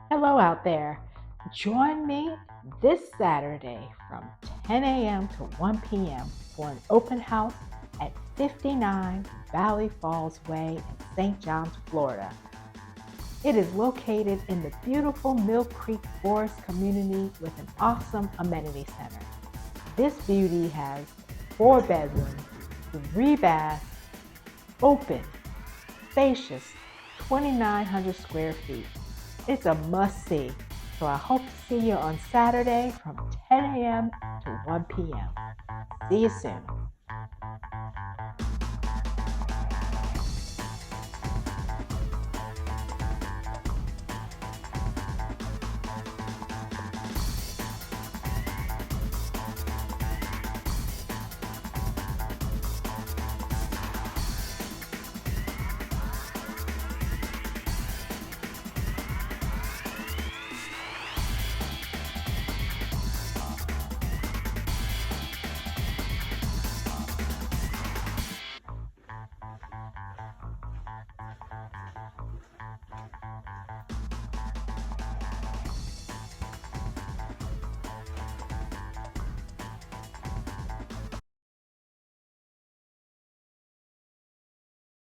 Hello out there. Join me this Saturday from 10 a.m. to 1 p.m. for an open house at 59 Valley Falls Way in St. Johns, Florida. It is located in the beautiful Mill Creek Forest community with an awesome amenity center. This beauty has 4 bedrooms, 3 baths, open, spacious, 2,900 square feet. It's a must-see, so I hope to see you on Saturday from 10 a.m. to 1 p.m. See you soon.